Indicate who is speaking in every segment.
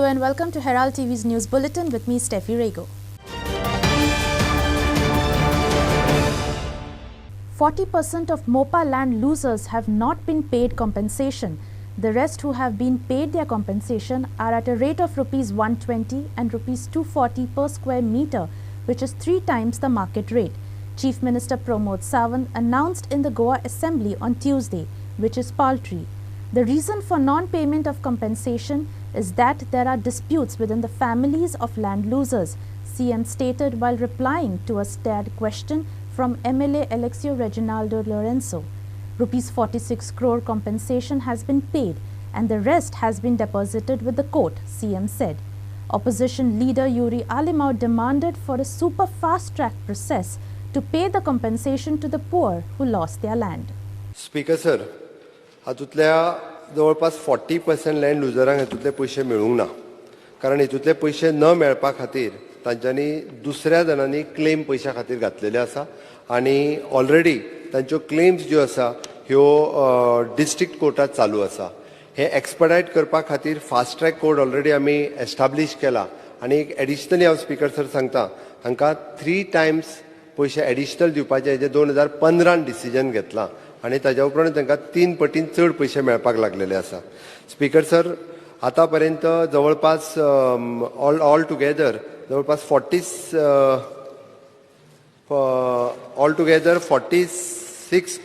Speaker 1: and welcome to Herald TV's News Bulletin with me, Steffi Rego. 40% of MOPA land losers have not been paid compensation. The rest who have been paid their compensation are at a rate of Rs 120 and Rs 240 per square meter, which is 3 times the market rate. Chief Minister Pramod Sawant announced in the Goa Assembly on Tuesday, which is paltry. The reason for non-payment of compensation is that there are disputes within the families of land losers, CM stated while replying to a stared question from MLA Alexio Reginaldo Lorenzo. Rs 46 crore compensation has been paid and the rest has been deposited with the court, CM said. Opposition leader Yuri Alimau demanded for a super fast-track process to pay the compensation to the poor who lost their land.
Speaker 2: Speaker sir, हातूंतल्या जवळपास 40% land लुजरांक हातूंतले पयशे मेळूंक ना, कारण हातूंतले पयशे न मेळपा खातीर तांच्यांनी दुसऱ्या जाणांनी क्लेम पयशा खातीर घातलेले आसा आनी ऑलरेडी तांच्यो क्लेम्स ज्यो आसा ह्यो डिस्ट्रिक्ट कोर्टात चालू आसा. हे एक्सपर्टायट करपा खातीर फास्ट ट्रॅक कोर्ट ऑलरेडी आमी एस्टाब्लिश केला आनी एक एडिशनली हांव स्पीकर सर सांगता हांकां 3 टायम्स पयशे एडिशनल दिवपाचे हेजे 2015 डिसिजन घेतलां आनी ताज्या उपरांत तांकां 3 पटीन चड पयशे मेळपाक लागलेले आसा. स्पीकर सर, आतां पर्यंत जवळपास ऑल टुगेदर जवळपास 46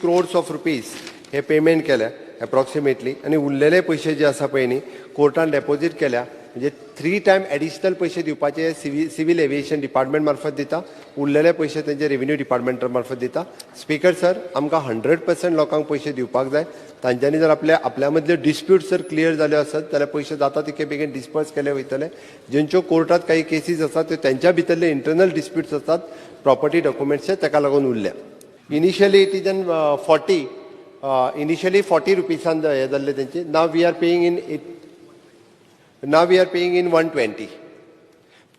Speaker 2: crores ऑफ रुपीज हे पेमेंट केल्या एप्रॉक्सिमेटली आनी उरलेले पयशे जे आसा पळय न्ही कोर्टान डेपॉझिट केल्या, म्हणजे 3 टायम एडिशनल पयशे दिवपाचे सिव्हिल एविएशन डिपार्टमेंट मार्फत दिता, उरलेले पयशे तेंचे रेव्हेन्यू डिपार्टमेंटा मार्फत दिता. स्पीकर सर, आमकां 100% लोकांक पयशे दिवपाक जाय. तांच्यांनी जर आपल्या मदले डिस्प्यूट्स जर क्लियर जाले आसत जाल्यार पयशे जाता तितके बेगीन डिस्पर्स केले वयतले. ज्यांच्यो कोर्टात काही केसीस आसात त्यो त्यांच्या भितरले इंटरनल डिस्प्यूट्स आसात प्रॉपर्टी डॉक्युमेंट्सचे, ताका लागून उरल्या. इनिशियली इट इज 40 रुपीसान हे जाल्ले तेंचे. नाव वी आर पेइंग इन 120.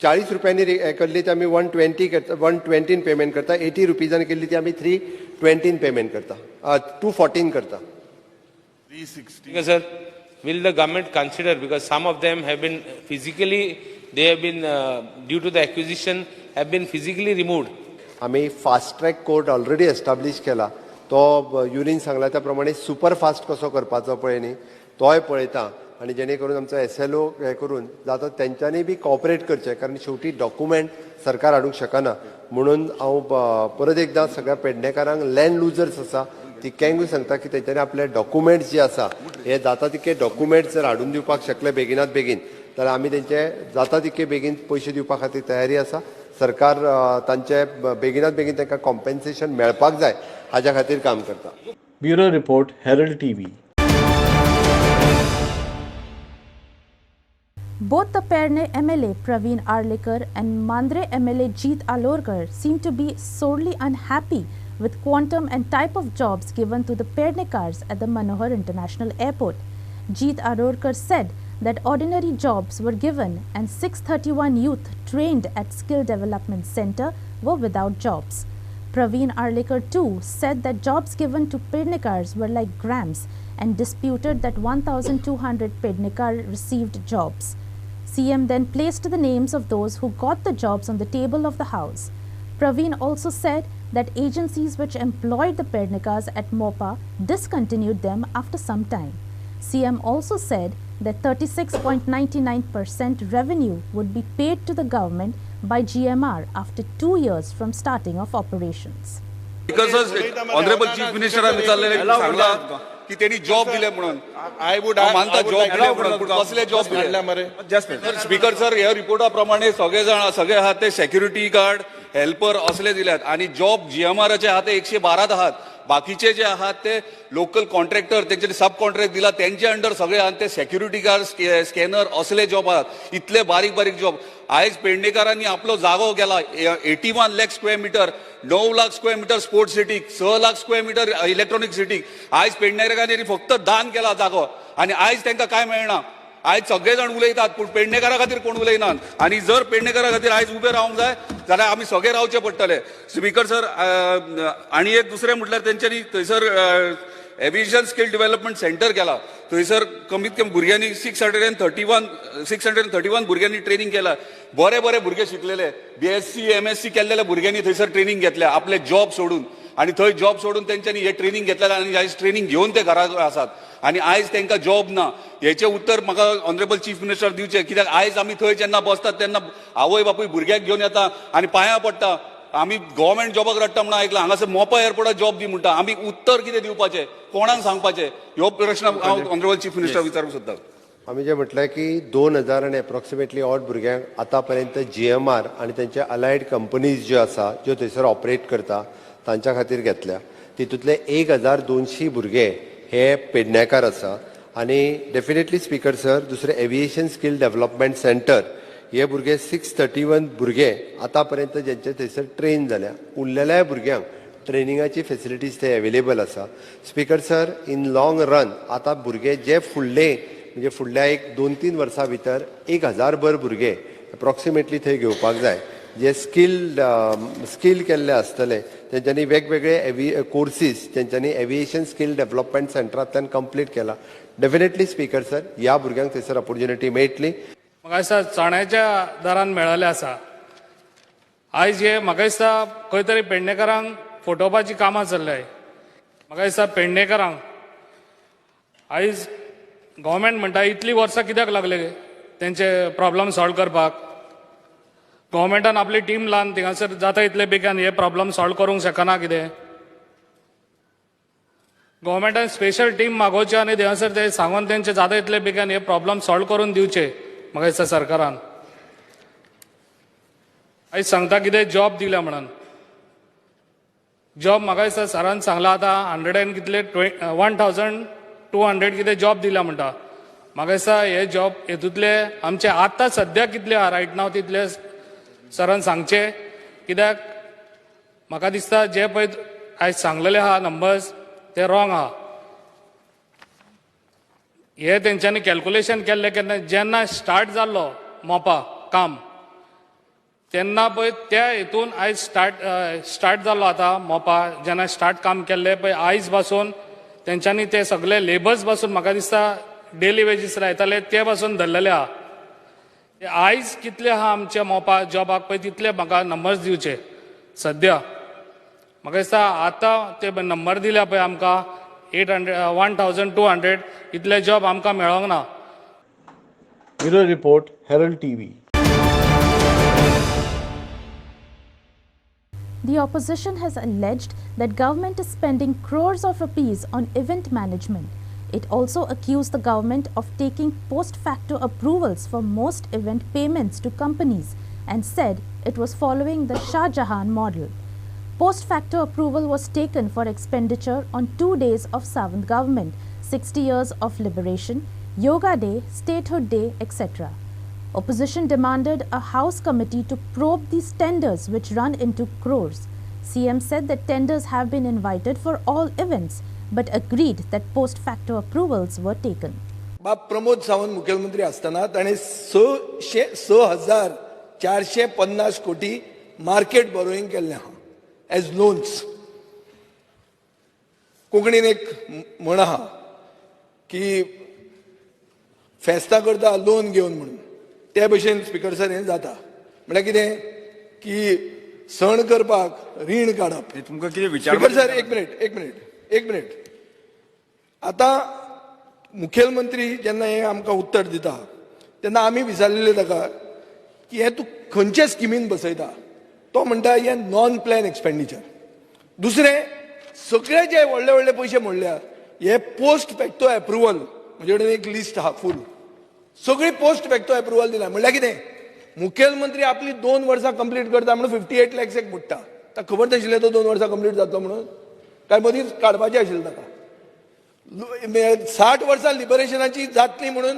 Speaker 2: 40 रुपयांनी केल्ली ती आमी 120 पेमेंट करता. 80 रुपीजांनी केल्ली ती आमी 320 पेमेंट करता, 214 करता.
Speaker 3: 360. Sir, will the government consider, because some of them have been physically, they have been due to the acquisition have been physically removed.
Speaker 2: आम्ही fast track court already establish केला. तो युरीन सांगला त्या प्रमाणे सुपर फास्ट कसो करपाचो पळय न्ही तोय पळयता आनी जेणे करून आमचो SLO हे करून जाता तेंच्यांनी बी कॉपरेट करचें, कारण शेवटी डॉक्युमेंट सरकार हाडूंक शकना. म्हणून हांव परत एकदां सगळ्या पेडणेकारांक लँड लुजर्स आसा तितक्यांकूय सांगता की तेंच्यांनी आपले डॉक्युमेंट्स जे आसा हे जाता तितके डॉक्युमेंट्स जर हाडून दिवपाक शकले बेगिनात बेगीन जाल्यार आमी तेंचे जाता तितके बेगीन पयशे दिवपा खातीर तयारी आसा. सरकार तांचे बेगिनात बेगीन तांकां कॉम्पेन्सेशन मेळपाक जाय हाच्या खातीर काम करता.
Speaker 4: Bureau report, herald TV.
Speaker 1: Both the Perne MLA Praveen Arlikar and Mandre MLA Jeet Alorkar seem to be sorely unhappy with quantum and type of jobs given to the Pernekars at the Manohar International Airport. Jeet Alorkar said that ordinary jobs were given and 631 youth trained at Skill Development Center were without jobs. Praveen Arlikar too said that jobs given to Pernekars were like grams and disputed that 1,200 Pernekar received jobs. CM then placed the names of those who got the jobs on the table of the House. Praveen also said that agencies which employed the Pernekars at MOPA discontinued them after some time. CM also said that 36.99% revenue would be paid to the government by GMR after 2 years from starting of operations.
Speaker 5: Because Honorable Chief Minister Sangla की त्यांनी job दिले म्हणून I would मानता job दिले म्हणून कसले job दिले मरे. स्पीकर सर, ह्या रिपोर्टा प्रमाणे सगळे आहात ते सेक्युरिटी गार्ड, हेल्पर असले दिल्यात आणि जॉब GMRचे आहात 112 आहात. बाकीचे जे आहात ते लोकल कॉन्ट्रॅक्टर त्यांचे सब कॉन्ट्रॅक्ट दिला त्यांचे अंडर सगळे आहात ते सेक्युरिटी गार्ड, स्कॅनर असले जॉब आहात. इतले बारीक बारीक जॉब. आयज पेडणेकारांनी आपलो जागो गेला 81 lakh square metre, 9 lakh square metre sports city, 6 lakh square metre electronic city. आयज पेडणेकारांनी फक्त दान केला जागो आणि आयज त्यांना काय मेळना. आयज सगळे जाण उलयतात पूण पेडणेकारा खातीर कोण उलयनात. आणि जर पेडणेकारा खातीर आयज उबे रावंक जाय जाल्यार आमी सगळे रावचे पडटले. स्पीकर सर, आणि एक दुसरें म्हटल्यार तेंच्यांनी थंयसर एव्हिएशन स्किल डेव्हलपमेंट सेंटर केला. थंयसर कमीत कमी भुरग्यांनी 631 भुरग्यांनी ट्रेनिंग केला. बरे बरे भुरगे शिकलेले, BSc MSc केलेल्या भुरग्यांनी थंयसर ट्रेनिंग घेतल्या आपले जॉब सोडून. आणि थंय जॉब सोडून त्यांच्यानी हे ट्रेनिंग घेतलेलं आणि आयज ट्रेनिंग घेऊन ते घरा आसात. आणि आयज तांकां जॉब ना. हेचे उत्तर म्हाका ऑनरेबल चीफ मिनिस्टर दिवचे, कित्याक आयज आमी थंय जेन्ना बसतात तेन्ना आवय बापूय भुरग्याक घेवन येता आणि पांयां पडटा. आमी गव्हर्मेंट जॉबाक रडटा म्हणून ऐकलां, हांगासर मोपा एअरपोर्टात जॉब दी म्हणटा. आमी उत्तर कितें दिवपाचें, कोणाक सांगपाचें, ह्यो प्रश्न हांव ऑनरेबल चीफ मिनिस्टर विचारूंक सोदतां.
Speaker 2: आमी जे म्हटलें की 2000 आणि एप्रॉक्सिमेटली 8 भुरग्यांक आतापर्यंत GMR आणि त्यांचे अलायड कंपनीज ज्यो आसा ज्यो थंयसर ऑपरेट करता तांच्या खातीर घेतल्या. तितूंतले 1200 भुरगे हे पेडणेकार आसा. आणि डेफिनेटली स्पीकर सर, दुसरे एव्हिएशन स्किल डेव्हलपमेंट सेंटर हे भुरगे 631 भुरगे आतापर्यंत जेंचे थंयसर ट्रेन जाल्या. उरलेल्या भुरग्यांक ट्रेनिंगाची फेसिलिटीज ते अवेलेबल आसा. Speaker sir, in long run आता भुरगे जे म्हणजे फुडल्या 1-2-3 वर्सां भितर 1000 भर भुरगे एप्रॉक्सिमेटली थंय घेवपाक जाय, जे स्कील केल्ले आसतले. तेंच्यांनी वेगवेगळे कोर्सीस तेंच्यांनी एव्हिएशन स्किल डेव्हलपमेंट सेंटरांतल्यान कंप्लीट केला. डेफिनेटली स्पीकर सर, ह्या भुरग्यांक थंयसर ऑपॉर्च्युनिटी मेळटली.
Speaker 6: म्हाका दिसता चण्याच्या दरान मेळ्ळले आसा. आयज हे म्हाका दिसता खंय तरी पेडणेकारांक फटोवपाची कामां चल्ल्याय. म्हाका दिसता पेडणेकारांक आयज गव्हर्मेंट म्हणटा इतली वर्सां कित्याक लागले तेंचे प्रॉब्लम सॉल्व करपाक. गव्हर्मेंटान आपली टीम लावन थिंगासर जाता इतले बेगीन हे प्रॉब्लम सॉल्व करूंक शकना कितें. गव्हर्मेंटान स्पेशल टीम मागोवचे आनी थिंगासर ते सांगून तेंचे जाता इतले बेगीन हे प्रॉब्लम सॉल्व करून दिवचे. म्हाका दिसता सरकारान आयज सांगता कितें जॉब दिला म्हणून. जॉब म्हाका दिसता सरान सांगला आतां 1200 कितें जॉब दिला म्हणटा. म्हाका दिसता हे जॉब हेतूंतले आमचे आतां सद्या कितले आहा रायट नाव तितले सरान सांगचे. कित्याक म्हाका दिसता जे पळय आयज सांगलेले आहा नंबर्स ते रॉंग आहा. हे तेंच्यांनी कॅल्क्युलेशन केल्ले केन्ना जेन्ना स्टार्ट जाल्लो मोपा काम तेन्ना पळय त्या हेतून आयज स्टार्ट जाल्लो आतां मोपा जेन्ना स्टार्ट काम केल्ले पळय आयज पासून तेंच्यांनी ते सगळे लेबर्स पासून म्हाका दिसता डेली वेजीस लायताले ते पासून धरलेले आहा. आयज कितले आहा आमच्या मोपा जॉबाक पळय तितले म्हाका नंबर्स दिवचे. सद्या म्हाका दिसता आतां ते नंबर दिल्या पळय आमकां 1200 इतले जॉब आमकां मेळोंक ना.
Speaker 4: Bureau Report, Herald TV.
Speaker 1: The opposition has alleged that government is spending crores of rupees on event management. It also accused the government of taking post-facto approvals for most event payments to companies and said it was following the Shah Jahan model. Post-facto approval was taken for expenditure on 2 days of Savant government, 60 years of liberation, Yoga Day, Statehood Day, etc. Opposition demanded a House committee to probe these tenders which run into crores. CM said that tenders have been invited for all events but agreed that post-facto approvals were taken.
Speaker 7: बाप प्रमोद सावंत मुख्यमंत्री असताना ताणे 6,450 कोटी market बरोईंग केल्लें आहा as loans. कोंकणीन एक म्हण आहा की फेस्ता करता लोन घेवन म्हणून. त्या भशेन स्पीकर सर हें जाता म्हळ्यार कितें की सण करपाक रीण काडप.
Speaker 5: तुमकां कितें
Speaker 7: स्पीकर सर एक मिनिट आतां मुखेलमंत्री जेन्ना हें आमकां उत्तर दिता तेन्ना आमी विचारलेले ताका की हें तूं खंयचे स्किमीन बसयता. तो म्हणटा हें नॉन प्लॅन एक्सपेंडिचर. दुसरें सगळे जे व्हडले व्हडले पयशे म्हणल्यार हे पोस्ट फॅक्टो एप्रुवल म्हजे कडेन एक लिस्ट आहा फूल सगळी पोस्ट फॅक्टो एप्रुवल दिला. म्हणल्यार कितें मुखेलमंत्री आपली 2 वर्सां कंप्लीट करता म्हणून 58 lakhs एक मुट्टा. ताका खबर नाशिल्लें तो 2 वर्सां कंप्लीट जातलो म्हणून काय मदींच काडपाचें आशिल्लें ताका. 60 वर्सां लिबरेशनाची जातली म्हणून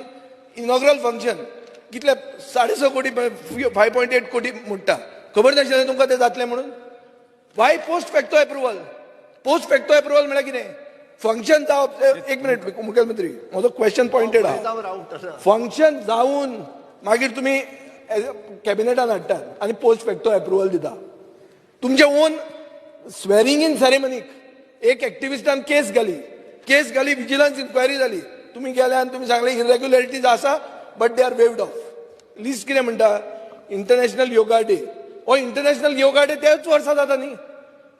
Speaker 7: इनॉग्रल फंक्शन कितले 6.5 कोटी 5.8 कोटी मुट्टा. खबर नाशिल्लें तुमकां तें जातलें म्हणून. Why post facto approval. Post facto approval म्हळ्यार कितें फंक्शन जावप. एक मिनिट मुखेलमंत्री म्हजो क्वेश्चन पॉइंटेड आहा. फंक्शन जावन मागीर तुमी कॅबिनेटान हाडटात आनी पोस्ट फॅक्टो एप्रुवल दिता. तुमचे ओन स्वेरिंग इन सेरेमनीक एक एक्टिविस्टान केस घाली केस घाली विजिलन्स इन्क्वायरी जाली तुम्ही गेले आनी तुम्ही सांगले इरेग्युलरिटीज आसा but they are waived off list कितें म्हणटा इंटरनॅशनल योगा डे हो इंटरनॅशनल योगा डे त्याच वर्सा जाता न्ही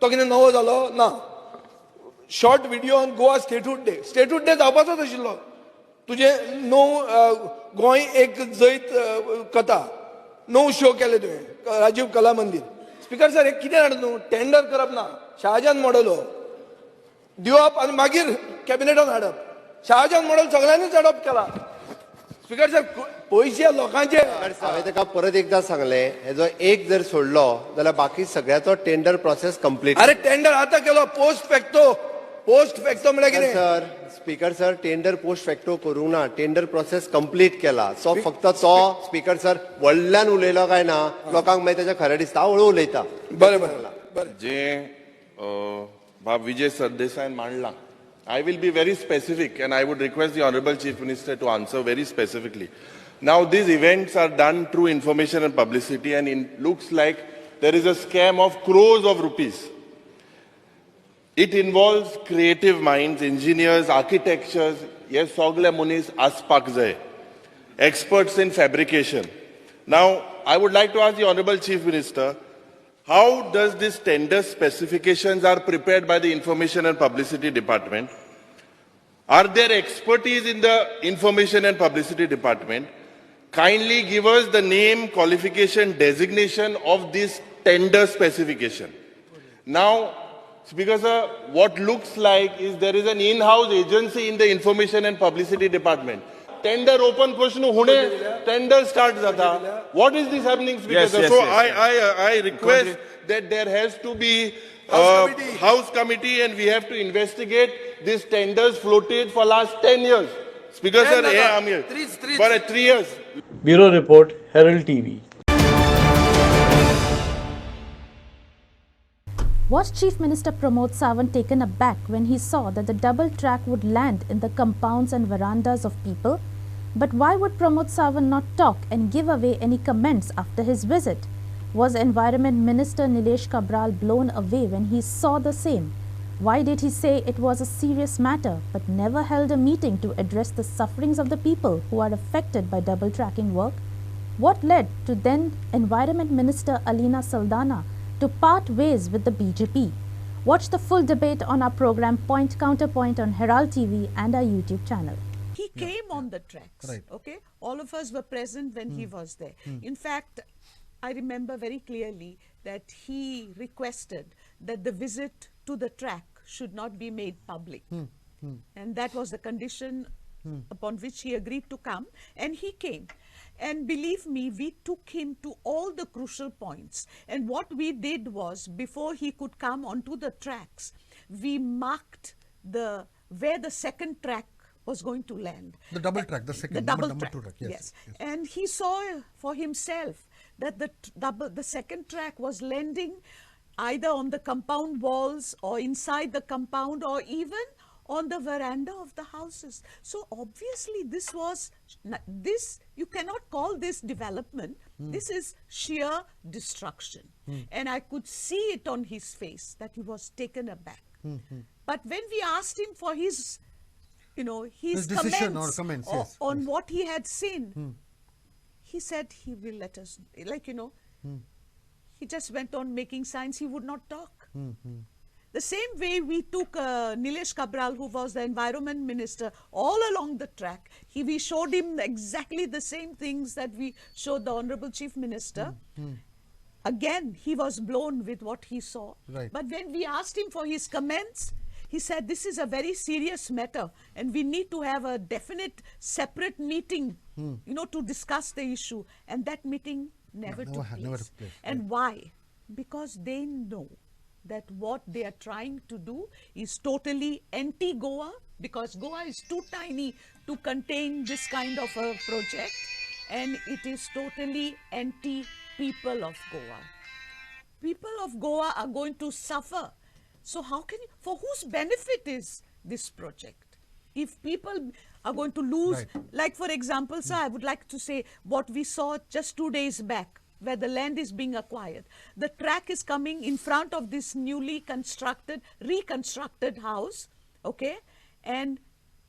Speaker 7: तो कितें नवो जालो ना short video on Goa statehood day जावपाचोच आशिल्लो तुजे 9 गोंय एक जैत कथा 9 शो केले तुवें राजीव कला मंदिर स्पीकर सर हे कितें जाणा न्हू टेंडर करप ना शहाजान मॉडल हो दिवप आनी मागीर कॅबिनेटान हाडप शहाजान मॉडल सगळ्यांनीच अडॉप्ट केला स्पीकर सर पयशे लोकांचे
Speaker 2: हांवें ताका परत एकदां सांगलें हेजो एक जर सोडलो जाल्यार बाकी सगळ्याचो टेंडर प्रोसेस कंप्लीट
Speaker 7: अरे टेंडर आतां केलो पोस्ट फॅक्टो म्हळ्यार कितें
Speaker 2: sir speaker sir tender post facto करूंक ना टेंडर प्रोसेस कंप्लीट केला सो फक्त तो स्पीकर सर व्हडल्यान उलयलो काय ना लोकांक मागीर तेजें खरें दिसता हळू उलयता
Speaker 7: बरें बरें
Speaker 8: जे बाब विजय सरदेसायन मांडलां I will be very specific and I would request the Honorable Chief Minister to answer very specifically. Now these events are done through information and publicity and it looks like there is a scam of crores of rupees. It involves creative minds, engineers, architectures, yes, sogle munis aspak jay, experts in fabrication. Now I would like to ask the Honorable Chief Minister, how does this tender specifications are prepared by the Information and Publicity Department? Are there expertise in the Information and Publicity Department? Kindly give us the name, qualification, designation of this tender specification. Now, Speaker Sir, what looks like is there is an in-house agency in the Information and Publicity Department. Tender open question hune tender start jata. What is this happening, Speaker Sir? So I request that there has to be House committee and we have to investigate these tenders floated for last 10 years. Speaker Sir, I'm here. For 3 years.
Speaker 4: Bureau Report, Herald TV.
Speaker 1: Was Chief Minister Pramod Sawant taken aback when he saw that the double track would land in the compounds and verandas of people? But why would Pramod Sawant not talk and give away any comments after his visit? Was Environment Minister Nilesh Cabral blown away when he saw the same? Why did he say it was a serious matter but never held a meeting to address the sufferings of the people who are affected by double tracking work? What led to then Environment Minister Alina Saldana to part ways with the BJP? Watch the full debate on our program Point Counterpoint on Herald TV and our YouTube channel.
Speaker 9: He came on the tracks, right. Okay? All of us were present when he was there. In fact, I remember very clearly that he requested that the visit to the track should not be made public. And that was the condition upon which he agreed to come, and he came. And believe me, we took him to all the crucial points. And what we did was, before he could come onto the tracks, we marked where the second track was going to land.
Speaker 10: The double track, the second,
Speaker 9: number
Speaker 10: 2 track.
Speaker 9: Yes. And he saw for himself that the second track was landing either on the compound walls or inside the compound or even on the veranda of the houses. So obviously this you cannot call this development. This is sheer destruction. And I could see it on his face that he was taken aback. But when we asked him for his comments
Speaker 10: yes,
Speaker 9: on what he had seen, he said he will let us, he just went on making signs. He would not talk. The same way we took Nilesh Cabral, who was the environment minister, all along the track. We showed him exactly the same things that we showed the Honorable Chief Minister. Again, he was blown with what he saw.
Speaker 10: Right.
Speaker 9: But when we asked him for his comments, he said, this is a very serious matter and we need to have a definite separate meeting, to discuss the issue. And that meeting never took place. And why? Because they know that what they are trying to do is totally anti-Goa, because Goa is too tiny to contain this kind of a project, and it is totally anti-people of Goa. People of Goa are going to suffer. So how can you, for whose benefit is this project? If people are going to lose, like for example, sir, I would like to say what we saw just 2 days back, where the land is being acquired. The track is coming in front of this newly reconstructed house, okay? and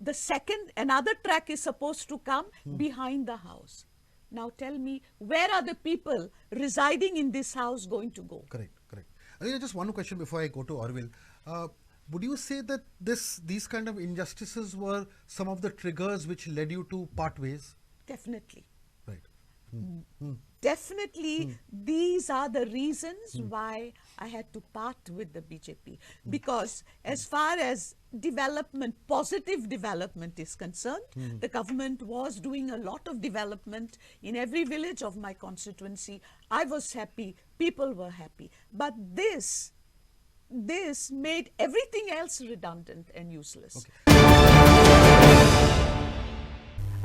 Speaker 9: the second, another track is supposed to come behind the house. Now tell me, where are the people residing in this house going to go?
Speaker 10: Correct. Just one question before I go to Orville. Would you say that these kind of injustices were some of the triggers which led you to part ways?
Speaker 9: Definitely.
Speaker 10: Right.
Speaker 9: Definitely, these are the reasons why I had to part with the BJP. Because as far as development, positive development is concerned, the government was doing a lot of development in every village of my constituency. I was happy, people were happy. But this made everything else redundant and useless.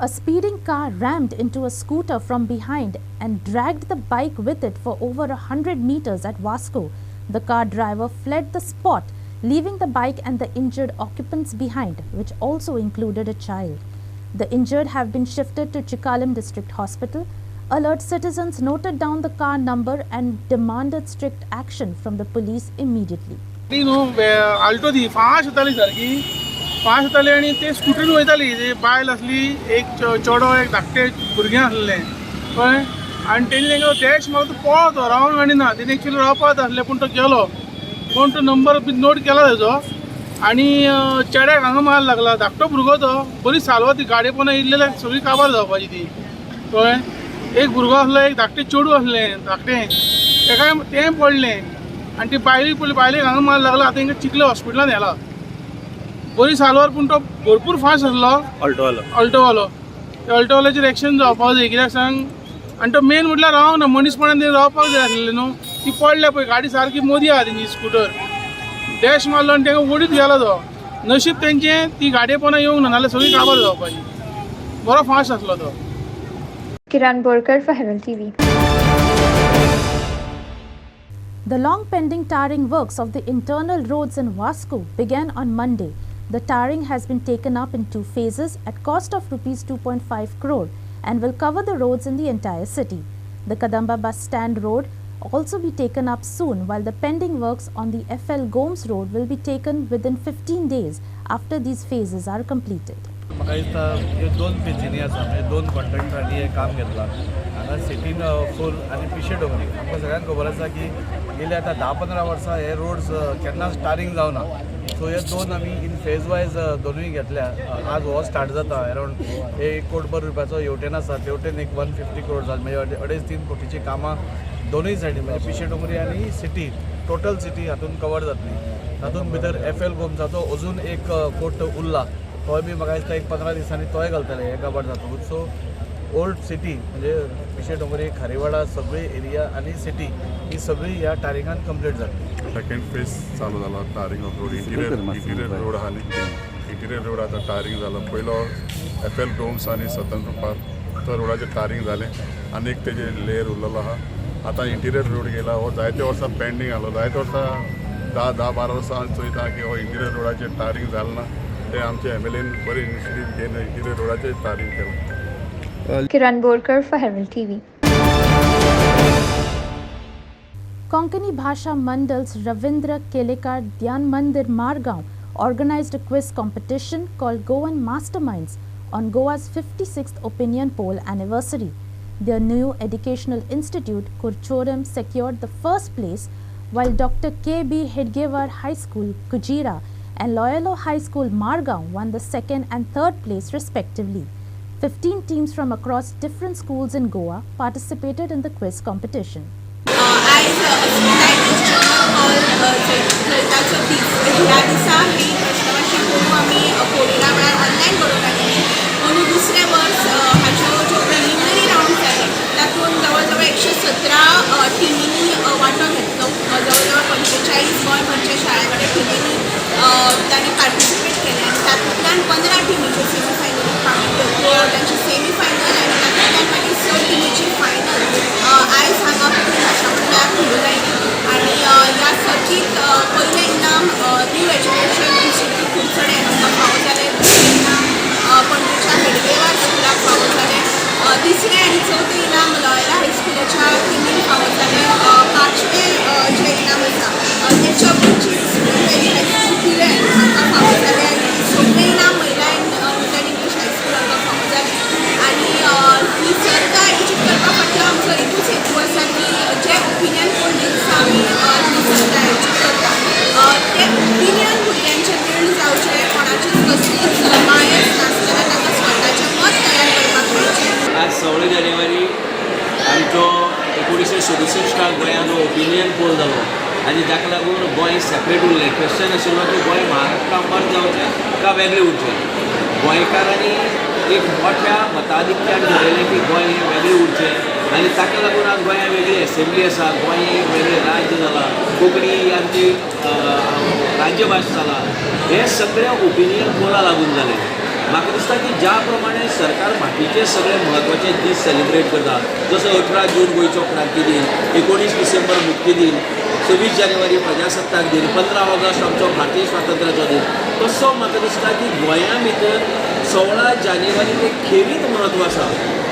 Speaker 1: A speeding car rammed into a scooter from behind and dragged the bike with it for over 100 meters at Vasco. The car driver fled the spot, leaving the bike and the injured occupants behind, which also included a child. The injured have been shifted to Chikalam District Hospital. Alert citizens noted down the car number and demanded strict action from the police immediately.
Speaker 11: Alto the fast येताली सारकी fast येताली आनी ते स्कुटीन वयताली ते बायल असली एक चेडो एक धाकटे भुरगें आसलें कळ्ळें आनी तेणी तांकां डॅश मारलो तो पळो तो रावंक गाणिना तेणी एक्चुअली रावपाक आसलें पूण तो गेलो पूण तो नंबर बी नोट केला तेजो आनी चेड्याक हांगा मार लागला धाकटो भुरगो तो बरी सालवा ती गाडये पोंदा इल्लेल्या सगळी काबार जावपाची ती कळ्ळें एक भुरगो आसलो एक धाकटें चेडूं आसलें धाकटें तेका तें पडलें आनी ती बायलेक पडली बायलेक हांगा मार लागला आतां तांकां चिखले हॉस्पिटलांत व्हेला बरी सालवार पूण तो भरपूर फास्ट आसलो अल्टोवालो त्या अल्टोवाल्याचेर एक्शन जावपाक जाय कित्याक सांग आनी तो मेन म्हटल्यार रावना मनीसपणान तेणी रावपाक जाय आसलें न्हू ती पडल्या पळय गाडी सारकी मोदी आहा तेंची स्कुटर डॅश मारलो आनी तांकां ओडीत गेलो तो नशीब तेंचें ती गाडये पोंदा येवंक ना नाल्यार सगळी काबार जावपाची बरो फास्ट आसलो तो.
Speaker 12: Kiran Borkar for Herald TV.
Speaker 1: The long pending tarring works of the internal roads in Vasco began on Monday. The tarring has been taken up in 2 phases at cost of Rs 2.5 crore and will cover the roads in the entire city. The Kadamba bus stand road also be taken up soon, while the pending works on the FL Gomes road will be taken within 15 days after these phases are completed.
Speaker 4: म्हाका दिसता ह्यो 2 पेजींनी आसा म्हणजे 2 कॉन्ट्रॅक्टरांनी हें काम घेतलां हांगा सिटीन फूल आनी पिशे डोंगरी आमकां सगळ्यांक खबर आसा की गेली आतां 10-15 वर्सां हे रोड्स केन्नाच टारींग जावना सो हे 2 आमी इन फेज वायज दोनूय घेतल्या आज हो स्टार्ट जाता अरावंड 1 कोटी रुपयाचो हेवटेन आसा तेवटेन एक 150 करोड जाता म्हणजे 2.5-3 कोटीची कामां दोनूय सायडीन म्हणजे पिशे डोंगरी आनी सिटी टोटल सिटी हातून कवर जातली तातूंत भितर FL गोमसाचो अजून एक कोट उरला तोय बी म्हाका दिसता एक 15 दिसांनी तोय घालतले हे कवर जातकूच सो ओल्ड सिटी म्हणजे पिशे डोंगरी खारीवाडा सगळी एरिया आनी सिटी ही सगळी ह्या टारिंगान कंप्लीट जातली.
Speaker 13: सेकंड फेज चालू जाला tarring of road interior road आहा न्ही इंटिरियर रोड आतां टारिंग जालो पयलो FL गोम्स आनी स्वतंत्र पार्क तो रोडाचेर टारिंग जालें आनी एक तेजे लेयर उरलेलो आहा आतां इंटिरियर रोड गेला हो जायते वर्सां पेंडींग आसलो जायते वर्सां 10-12 वर्सां चोयता की हो इंटिरियर रोडाचेर टारिंग जालें ना ते आमचे MLAन बरी इनिशिएटीव घेवन इंटिरियर रोडाचेर टारिंग केलां.
Speaker 12: Kiran Borkar for Herald TV.
Speaker 1: Konkani Bhasha Mandal's Ravindra Kelekar Dhyan Mandir Margaon organized a quiz competition called Goan Masterminds on Goa's 56th Opinion Poll anniversary. Their new educational institute, Kurchoram, secured the first place, while Dr. K.B. Hedgewar High School, Kujira, and Loyola High School, Margaon, won the 2nd and 3rd place respectively. 15 teams from across different schools in Goa participated in the quiz competition.
Speaker 14: आज रिजल्टाचो दीस ह्या दिसा ही प्रश्नवाची करून आमी कोविडा वेळार online बरोवपाची म्हणून दुसरें वर्स हाच्यो ज्यो प्रिलिमिनरी रावंड जाले तातूंत जवळ जवळ 117 टिमींनी वांटो घेतलो जवळ जवळ 45 गोंयभरच्या शाळे कडेन टिमींनी तांणी पार्टिसिपेट केलें आनी तातूंतल्यान 15 टिमीच्यो सेमी फायनलीक पावले घेतल्यो तांची सेमी फायनल आनी तातूंतल्यान मागीर 6 टिमीची फायनल आयज हांगा भाशा मंडळाक घडून आयली आनी ह्या सर्तींत पयलें इनाम न्यू एज्युकेशन इन्स्टिट्यूट कुडचडे हांकां फावो जालें दुसरें इनाम पणजेच्या हेडगेवार स्कुलाक फावो जालें तिसरें आनी चवथें इनाम लॉयला हायस्कुलाच्या टिमीक फावो जालें पांचवें जें इनाम आसा तें चर्चींत हायस्कूल पिलें हांकां फावो जालें आनी 6वें इनाम
Speaker 15: 1967 गोंयांत ओपिनियन पोल जालो आनी ताका लागून गोंय सेपरेट उरलें. क्वेश्चन आशिल्लो की गोंय महाराष्ट्रा मर्ज जावचें का वेगळें उरचें. गोंयकारांनी एक मोठ्या मताधिक्यान ठरयलें की गोंय हें वेगळें उरचें आनी ताका लागून आज गोंयांत वेगळी एसेंब्ली आसा. गोंय एक वेगळें राज्य जालां. कोंकणी आमची राज्यभास जाला. हे सगळें ओपिनियन पोला लागून जालें. म्हाका दिसता की ज्या प्रमाणे सरकार बाकीचे सगळे म्हत्वाचे दीस सेलिब्रेट करता, जसो 18 जून गोंयचो क्रांती दीन, 19 डिसेंबर मुक्ती दीन, 26 जानेवारी प्रजासत्ताक दीन, 15 ऑगस्ट आमचो भारतीय स्वातंत्र्याचो दीन, तसो म्हाका दिसता की गोंया भितर 16 जानेवारीक एक खेरीत म्हत्व आसा.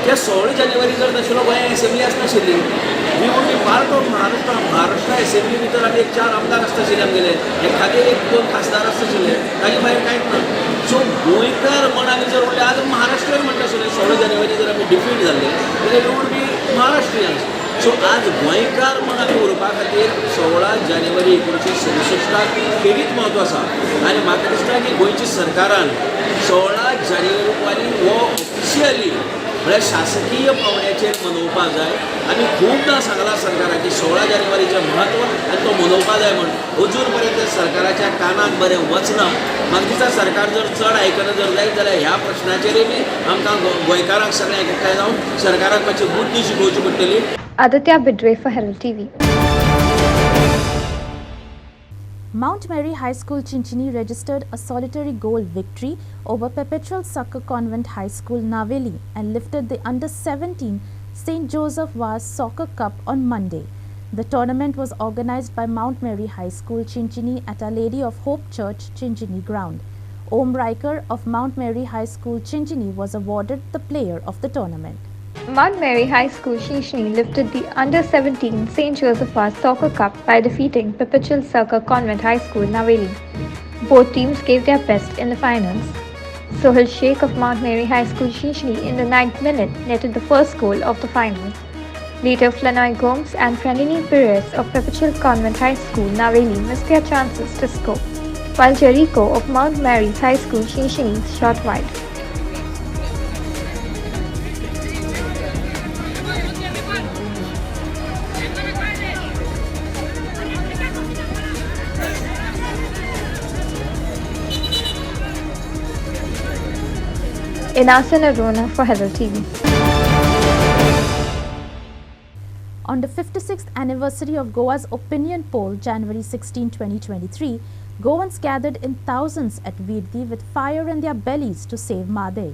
Speaker 15: त्या 16 जानेवारी जर नाशिल्लो गोंया एसेंब्ली आसनाशिल्ली. We would be part of Maharashtra assembly भितर आमी एक 4 आमदार आसताशिल्ले आमगेले, एखादे 1-2 खासदार आसताशिल्ले, ताजे भायर कांयच ना. सो गोंयकार म्हण आमी जर उरले, आज महाराष्ट्रीयन म्हणटाशिल्ले 16 जानेवारी जर आमी डिफीट जाल्ले जाल्यार वी वूड बी महाराष्ट्रीयन्स. सो आज गोंयकार म्हण आमी उरपा खातीर 16 जानेवारी 1967 खेरीत म्हत्व आसा. आनी म्हाका दिसता की गोंयच्या सरकारान 16 जानेवारी हो ऑफिशियली म्हळ्यार शासकीय पावण्याचेर मनोवपा जाय. आमी खूबदां सांगलां सरकाराक की 16 जानेवारीचें म्हत्व आनी तो मनोवपा जाय म्हण. अजून पर्यंत सरकाराच्या कानाक बरें वचना. म्हाका दिसता सरकार जर चड आयकना जर जायत जाल्यार ह्या प्रश्नाचेरय बी आमकां गोंयकारांक सगळ्यांक एकठांय जावन सरकाराक मातशी बुद्धी शिकोवची पडटली.
Speaker 12: Aditya Bidre for Herald TV.
Speaker 1: Mount Mary High School Chinchini registered a solitary goal victory over Perpetual Succor Convent High School Naveli and lifted the under-17 St. Joseph Vaz Soccer Cup on Monday. The tournament was organized by Mount Mary High School Chinchini at Our Lady of Hope Church, Chinchini ground. Om Riker of Mount Mary High School Chinchini was awarded the player of the tournament.
Speaker 12: Mount Mary High School Chinchini lifted the under-17 St. Joseph Vaz Soccer Cup by defeating Perpetual Succor Convent High School Naveli. Both teams gave their best in the finals. Sohail Sheikh of Mount Mary High School Chinchini in the 9th minute netted the first goal of the final. Later, Flanoy Gomes and Pranini Perez of Perpetual Convent High School Naveli missed their chances to score, while Jericho of Mount Mary's High School Chinchini shot wide. Inasan Arona for Herald TV.
Speaker 1: On the 56th anniversary of Goa's opinion poll, January 16, 2023, Goans gathered in thousands at Virdi with fire in their bellies to save Madhe.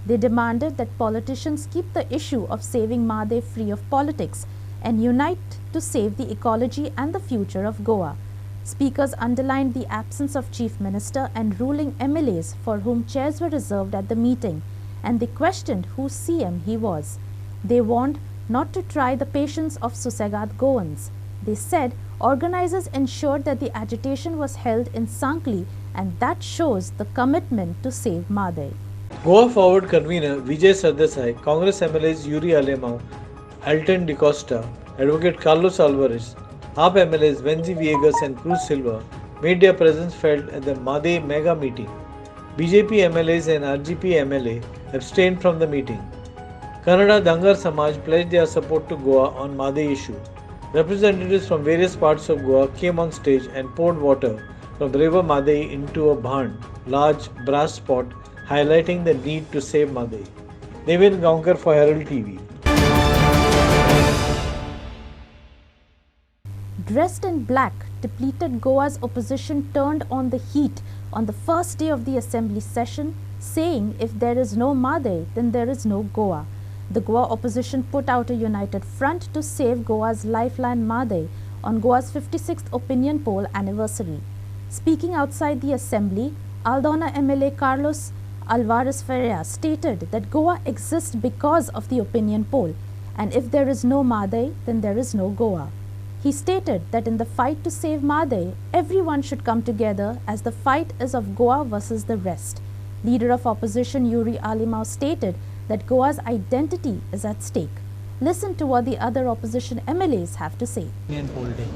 Speaker 1: They demanded that politicians keep the issue of saving Madhe free of politics and unite to save the ecology and the future of Goa. Speakers underlined the absence of Chief Minister and ruling MLAs for whom chairs were reserved at the meeting, and they questioned whose CM he was. They warned not to try the patience of Susegat Goans. They said organizers ensured that the agitation was held in Sankli, and that shows the commitment to save Madhe.
Speaker 16: Goa Forward convener Vijay Sardesai, Congress MLAs Yuri Alemão, Alton De Costa, Advocate Carlos Alvarez, AAP MLAs Venzi Viegas and Cruz Silva made their presence felt at the Madhe mega meeting. BJP MLAs and RGP MLA abstained from the meeting. Kannada Dangar Samaj pledged their support to Goa on Madhe issue. Representatives from various parts of Goa came on stage and poured water from the river Madhe into a bhan, large brass pot, highlighting the need to save Madhe. Devin Gaonkar for Herald TV.
Speaker 1: Dressed in black, depleted Goa's opposition turned on the heat on the first day of the assembly session, saying if there is no Madhe, then there is no Goa. The Goa opposition put out a united front to save Goa's lifeline Madhe on Goa's 56th opinion poll anniversary. Speaking outside the assembly, Aldona MLA Carlos Alvarez Ferreira stated that Goa exists because of the opinion poll, and if there is no Madhe, then there is no Goa. He stated that in the fight to save Madhe, everyone should come together as the fight is of Goa versus the rest. Leader of opposition Yuri Alemão stated that Goa's identity is at stake. Listen to what the other opposition MLAs have to say.
Speaker 17: Opinion poll day,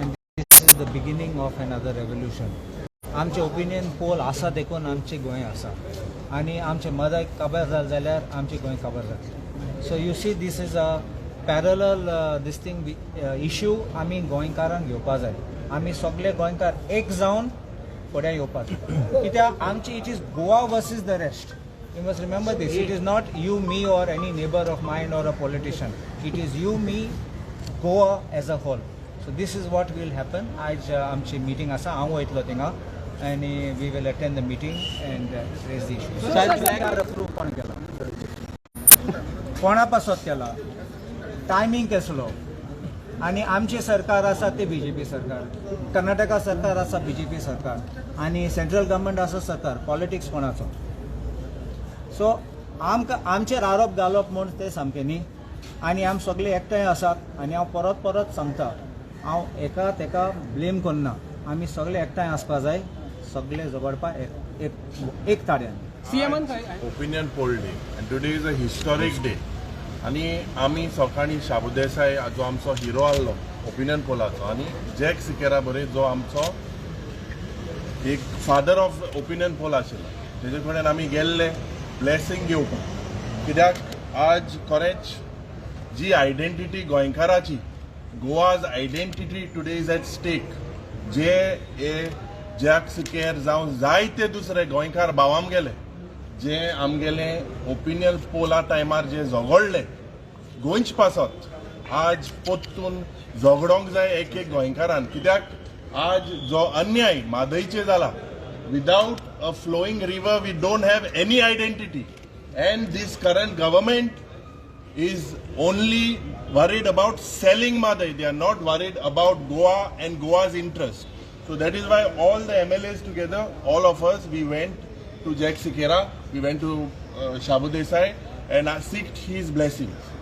Speaker 17: and this is the beginning of another revolution. आमचे opinion poll आसा देखून आमचे गोंय आसा आनी आमचे मदय काबार जाल जाल्यार आमचे गोंय काबार जातलें. So you see, this is a parallel this thing issue आमी गोंयकारांक घेवपा जाय. आमी सगळे गोंयकार एक जावन फुडें येवपाक जाय. कित्याक आमची it is Goa versus the rest. You must remember this. It is not you, me, or any neighbor of mine or a politician. It is you, me, Goa as a whole. So this is what will happen. आज आमची meeting आसा. हांव वयतलो थिंगा and we will attend the meeting and raise the issue. Flag approve कोण केला? कोणा पासत केला? टायमिंग कसलो? आणि आमचे सरकार आसा ते बीजेपी सरकार. कर्नाटका सरकार आसा बीजेपी सरकार. आणि सेंट्रल गव्हर्नमेंट आसा सरकार. पॉलिटिक्स कोणाचो? सो आमचेर आरोप घालप म्हूण ते सामकें न्ही. आनी आमी सगळे एकठांय आसात आनी हांव परत परत सांगता हांव एका तेका ब्लेम करना. आमी सगळे एकठांय आसपा जाय. सगळे झगडपा एक ताड्यान.
Speaker 8: Opinion poll day and today is a historic day. आनी आमी सकाळी शाबू देसाय जो आमचो हिरो आसलो ओपिनियन पोलाचो आनी जॅक सिकेरा बरे जो आमचो एक फादर ऑफ ओपिनियन पोल आशिल्लो तेजे कडेन आमी गेल्ले ब्लेसिंग घेवपाक. कित्याक आज खरेंच जी आयडेंटिटी गोंयकाराची Goa's identity today is at stake. जे जॅक सिकेर जावं जायते दुसरे गोंयकार भाव आमगेले जे आमगेले ओपिनियन पोला टायमार जे झगडले गोंयच पासत आज पोत्तून झगडोंक जाय एक गोंयकारान. कित्याक आज जो अन्याय मादयचे जाला without a flowing river we don't have any identity, and this current government is only worried about selling Madai. They are not worried about Goa and Goa's interest. So that is why all the MLAs together, all of us, we went to Jack Sikera, we went to Shabu Desai and seeked his blessings.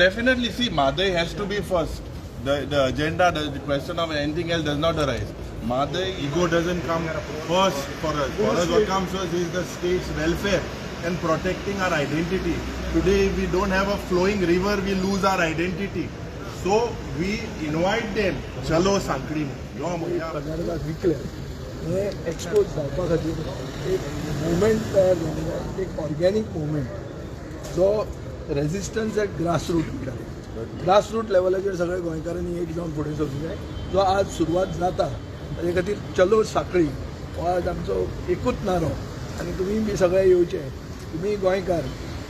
Speaker 8: Definitely, see, Madai has to be first. The agenda, the question of anything else does not arise. Madai ego doesn't come first for us. For us, what comes first is the state's welfare and protecting our identity. Today, if we don't have a flowing river, we lose our identity. So we invite them. Chalo Sankri.
Speaker 7: Hey expose जावपा खातीर एक movement तयार जाल्लो, एक organic movement जो resistance eight grassroot म्हणटात. Grassroot लेवलाचेर सगळे गोंयकारांनी एक जावन फुडें सरूंक जाय. जो आज सुरवात जाता ताजे खातीर चलो साखळी हो आज आमचो एकूच नारो आनी तुमी बी सगळे येवचे. तुमी गोंयकार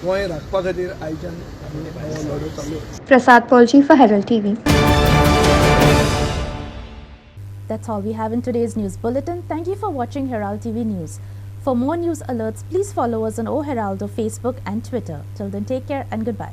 Speaker 7: गोंय राखपा खातीर आयच्यान आमी हो लढो चालू.
Speaker 12: Prasad Polji for Herald TV.
Speaker 1: That's all we have in today's news bulletin. Thank you for watching Herald TV News. For more news alerts, please follow us on O Heraldo Facebook and Twitter. Till then, take care and goodbye.